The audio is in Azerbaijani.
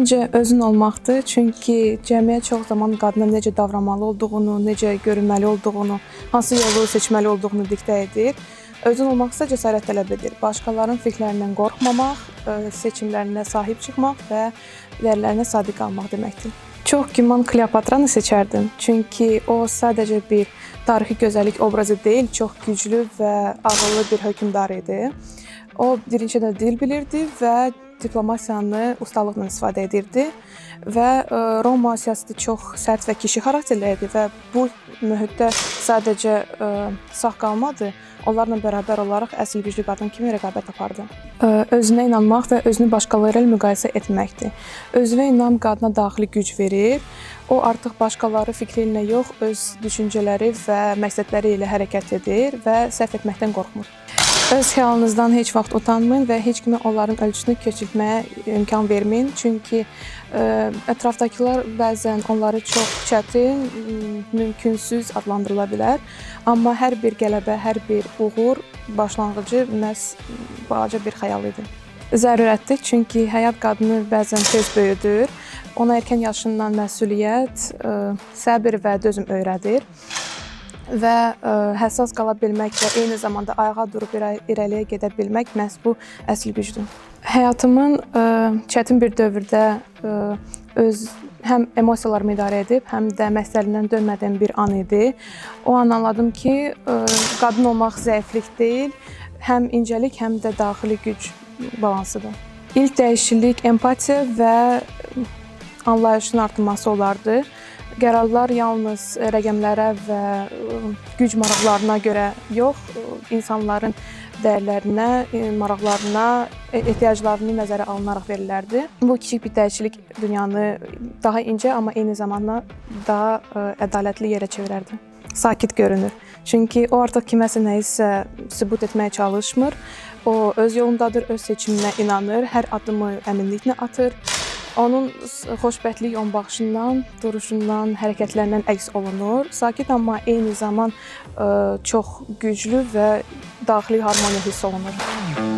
Məncə özün olmaqdır, çünki cəmiyyət çox zaman qadına necə davranmalı olduğunu, necə görünməli olduğunu, hansı yolu seçməli olduğunu diktə edir. Özün olmaq isə cəsarət tələb edir. Başqalarının fikirlərindən qorxmamaq, seçimlərinə sahib çıxmaq və dəyərlərinə sadiq qalmaq deməkdir. Çox güman Kleopatranı seçərdim, çünki o sadəcə bir tarixi gözəllik obrazı deyil, çox güclü və ağıllı bir hökmdar idi. O birinci də dil bilirdi və diplomasiyanı ustalıqla istifadə edirdi və Roma siyasəti çox sərt və kişi xarakterli idi və bu mühitdə sadəcə sağ qalmadı, onlarla bərabər olaraq əsl güclü qadın kimi rəqabət apardı. Özünə inanmaq və özünü başqaları ilə müqayisə etməkdir. Özünə inam qadına daxili güc verir. O artıq başqaları fikri ilə yox, öz düşüncələri və məqsədləri ilə hərəkət edir və səhv etməkdən qorxmur. Öz xəyalınızdan heç vaxt utanmayın və heç kimə onların ölçüsünü keçirtməyə imkan verməyin. Çünki ətrafdakılar bəzən onları çox çətin, mümkünsüz adlandırıla bilər. Amma hər bir qələbə, hər bir uğur başlanğıcı məhz balaca bir xəyal idi. Zərurətdir, çünki həyat qadını bəzən tez böyüdür. Ona erkən yaşından məsuliyyət, səbr və dözüm öyrədir. Və həssas qala bilmək və eyni zamanda ayağa durub irəliyə gedə bilmək məhz bu əsl gücdür. Həyatımın çətin bir dövrdə həm emosiyalarımı idarə edib, həm də məqsədimdən dönmədiyim bir an idi. O an anladım ki, qadın olmaq zəiflik deyil, həm incəlik, həm də daxili güc balansıdır. İlk dəyişiklik empatiya və anlayışın artırması olardı. Qərarlar yalnız rəqəmlərə və güc maraqlarına görə yox, insanların dəyərlərinə, maraqlarına, ehtiyaclarını nəzərə alınaraq verilərdi. Bu kiçik bir dəyişiklik dünyanı daha incə, amma eyni zamanda daha ədalətli yerə çevirərdi. Sakit görünür. Çünki o artıq kiməsə nəyisə sübut etməyə çalışmır. O öz yolundadır, öz seçiminə inanır, hər addımı əminliklə atır. Onun xoşbəxtlik onbaxışından, duruşundan, hərəkətlərindən əks olunur. Sakit, amma eyni zaman çox güclü və daxili harmoniya hiss olunur.